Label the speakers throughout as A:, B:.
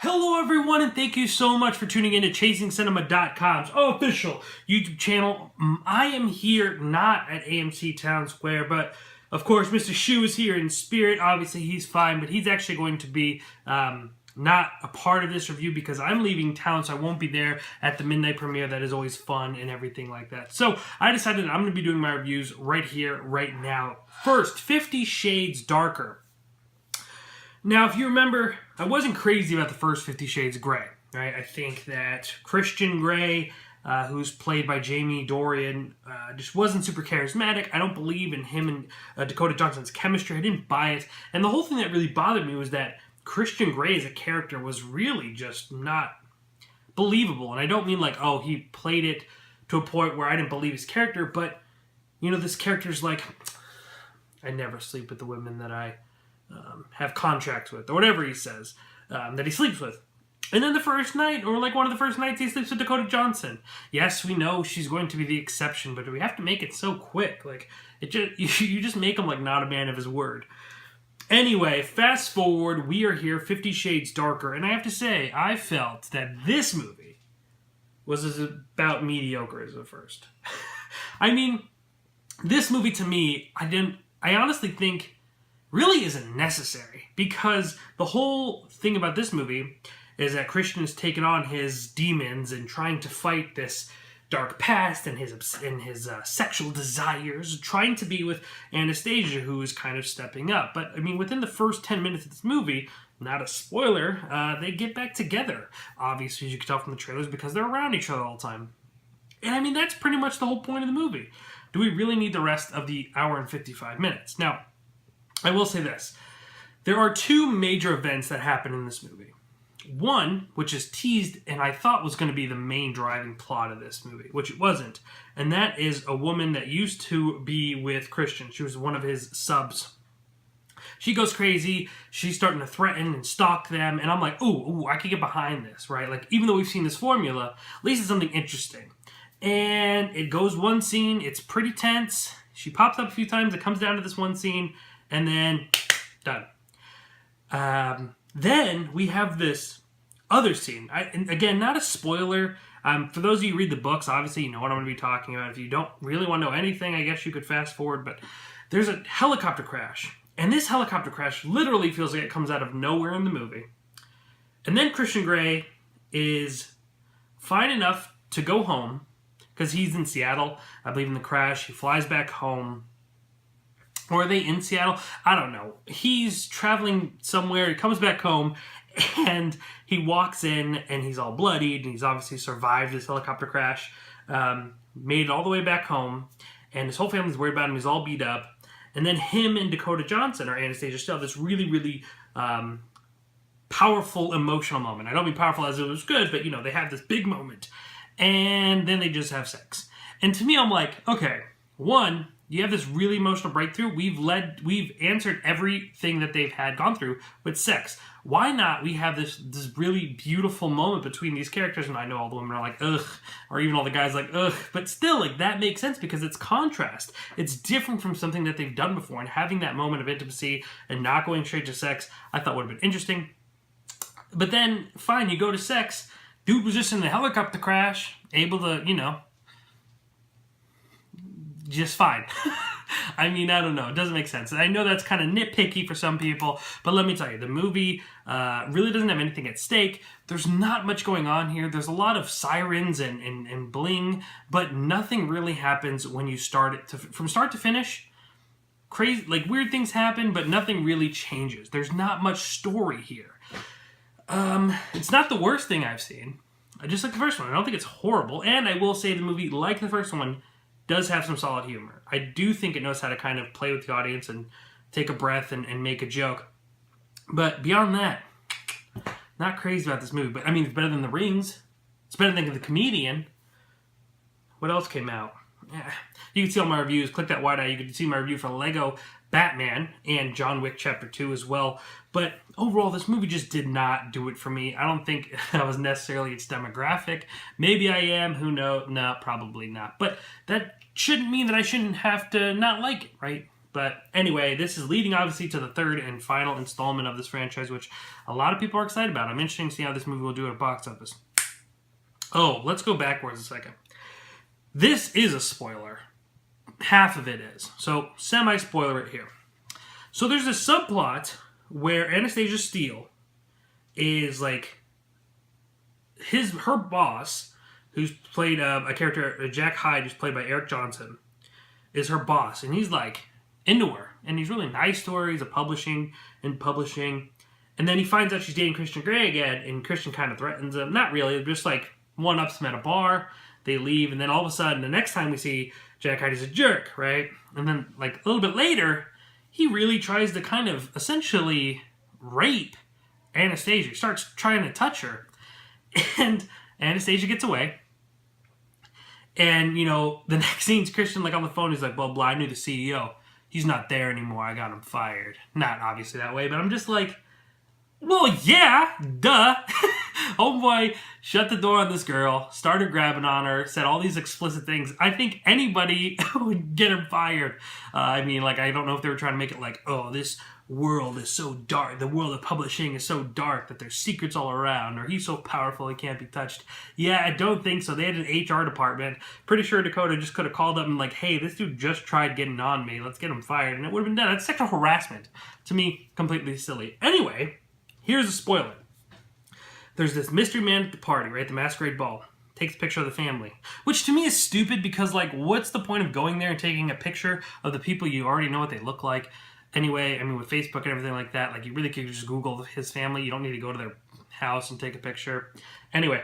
A: Hello everyone, and thank you so much for tuning in to ChasingCinema.com's official YouTube channel. I am here not at AMC Town Square, but of course Mr. Shu is here in spirit. Obviously he's fine, but he's actually going to be not a part of this review because I'm leaving town, so I won't be there at the midnight premiere. That is always fun and everything like that. So I decided I'm going to be doing my reviews right here, right now. First, 50 Shades Darker. Now, if you remember, I wasn't crazy about the first 50 Shades of Grey, right? I think that Christian Grey, who's played by Jamie Dornan, just wasn't super charismatic. I don't believe in him and Dakota Johnson's chemistry. I didn't buy it. And the whole thing that really bothered me was that Christian Grey as a character was really just not believable. And I don't mean like, oh, he played it to a point where I didn't believe his character, but, you know, this character's like, I never sleep with the women that I have contracts with, or whatever he says, that he sleeps with. And then the first night, or like one of the first nights, he sleeps with Dakota Johnson. Yes, we know she's going to be the exception, but do we have to make it so quick? Like, it just, you just make him like not a man of his word. Anyway, fast forward, we are here, 50 Shades Darker, and I have to say, I felt that this movie was as about mediocre as the first. I mean, this movie to me, I honestly think really isn't necessary, because the whole thing about this movie is that Christian has taken on his demons and trying to fight this dark past and his sexual desires, trying to be with Anastasia, who is kind of stepping up. But, I mean, within the first 10 minutes of this movie, not a spoiler, they get back together. Obviously, as you can tell from the trailers, because they're around each other all the time. And, I mean, that's pretty much the whole point of the movie. Do we really need the rest of the hour and 55 minutes? Now, I will say this. There are two major events that happen in this movie. One, which is teased and I thought was going to be the main driving plot of this movie, which it wasn't. And that is a woman that used to be with Christian. She was one of his subs. She goes crazy. She's starting to threaten and stalk them. And I'm like, ooh, I could get behind this, right? Like, even though we've seen this formula, at least it's something interesting. And it goes one scene. It's pretty tense. She pops up a few times. It comes down to this one scene. And then, done. Then we have this other scene. And again, not a spoiler. For those of you who read the books, obviously you know what I'm going to be talking about. If you don't really want to know anything, I guess you could fast forward. But there's a helicopter crash. And this helicopter crash literally feels like it comes out of nowhere in the movie. And then Christian Grey is fine enough to go home, because he's in Seattle, I believe, in the crash. He flies back home. Or are they in Seattle? I don't know. He's traveling somewhere. He comes back home, and he walks in, and he's all bloodied, and he's obviously survived this helicopter crash, made it all the way back home, and his whole family's worried about him. He's all beat up. And then him and Dakota Johnson, or Anastasia, still have this really, really powerful emotional moment. I don't mean powerful as it was good, but, you know, they have this big moment. And then they just have sex. And to me, I'm like, okay, one, you have this really emotional breakthrough. We've answered everything that they've gone through with sex. Why not we have this really beautiful moment between these characters? And I know all the women are like, ugh, or even all the guys like, ugh, but still, like, that makes sense because it's contrast. It's different from something that they've done before, and having that moment of intimacy and not going straight to sex, I thought would have been interesting. But then, fine, you go to sex. Dude was just in the helicopter crash, able to, you know, just fine. I mean, I don't know. It doesn't make sense. I know that's kind of nitpicky for some people, but let me tell you, the movie really doesn't have anything at stake. There's not much going on here. There's a lot of sirens and bling, but nothing really happens when you start it. From start to finish, crazy, like weird things happen, but nothing really changes. There's not much story here. It's not the worst thing I've seen. I just like the first one. I don't think it's horrible, and I will say the movie, like the first one, does have some solid humor. I do think it knows how to kind of play with the audience and take a breath and make a joke. But beyond that, not crazy about this movie. But I mean, it's better than The Rings. It's better than The Comedian. What else came out? Yeah. You can see all my reviews. Click that white eye. You can see my review for Lego Batman and John Wick Chapter 2 as well. But overall, this movie just did not do it for me. I don't think I was necessarily its demographic. Maybe I am. Who knows? No, probably not. But that shouldn't mean that I shouldn't have to not like it, right? But anyway, this is leading obviously to the third and final installment of this franchise, which a lot of people are excited about. I'm interested to see how this movie will do at a box office. Oh, let's go backwards a second. This is a spoiler. Half of it is. So, semi-spoiler it here. So there's this subplot where Anastasia Steele is like her boss, who's played a character, Jack Hyde, who's played by Eric Johnson, is her boss, and he's like into her, and he's really nice to her. He's publishing, and then he finds out she's dating Christian Grey again, and Christian kind of threatens him. Not really, just like one-ups him at a bar. They leave, and then all of a sudden, the next time we see Jack Hyde, he's a jerk, right? And then like a little bit later, he really tries to kind of essentially rape Anastasia. He starts trying to touch her, and Anastasia gets away. And, you know, the next scene's Christian, like, on the phone. He's like, blah, blah, I knew the CEO. He's not there anymore. I got him fired. Not obviously that way, but I'm just like, well, yeah, duh. Homeboy shut the door on this girl, started grabbing on her, said all these explicit things. I think anybody would get him fired. I mean, like, I don't know if they were trying to make it like, oh, this world is so dark. The world of publishing is so dark that there's secrets all around, or he's so powerful he can't be touched. Yeah, I don't think so. They had an HR department. Pretty sure Dakota just could have called up and like, hey, this dude just tried getting on me. Let's get him fired. And it would have been done. That's sexual harassment. To me, completely silly. Anyway, here's a spoiler. There's this mystery man at the party, right? The masquerade ball. Takes a picture of the family. Which to me is stupid because, like, what's the point of going there and taking a picture of the people you already know what they look like? Anyway, I mean, with Facebook and everything like that, like, you really could just Google his family. You don't need to go to their house and take a picture. Anyway,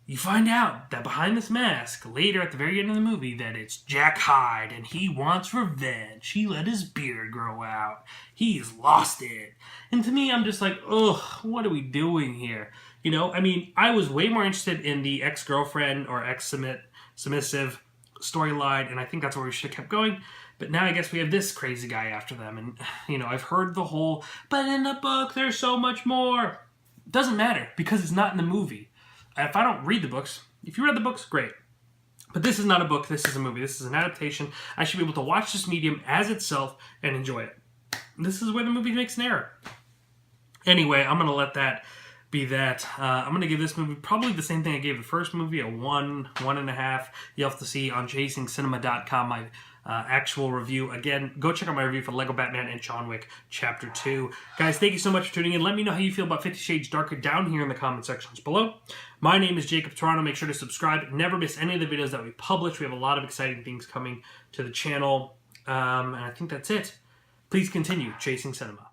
A: you find out that behind this mask, later at the very end of the movie, that it's Jack Hyde, and he wants revenge. He let his beard grow out. He's lost it. And to me, I'm just like, ugh, what are we doing here? You know, I mean, I was way more interested in the ex-girlfriend or ex-submissive storyline, and I think that's where we should have kept going. But now I guess we have this crazy guy after them. And, you know, I've heard the whole, but in the book, there's so much more. Doesn't matter, because it's not in the movie. If I don't read the books, if you read the books, great. But this is not a book, this is a movie. This is an adaptation. I should be able to watch this medium as itself and enjoy it. This is where the movie makes an error. Anyway, I'm going to let that be that. I'm going to give this movie probably the same thing I gave the first movie, a 1.5. You'll have to see on ChasingCinema.com my actual review. Again, go check out my review for Lego Batman and John Wick Chapter 2. Guys, thank you so much for tuning in. Let me know how you feel about 50 Shades Darker down here in the comment sections below. My name is Jacob Tiranno. Make sure to subscribe. Never miss any of the videos that we publish. We have a lot of exciting things coming to the channel. And I think that's it. Please continue chasing cinema.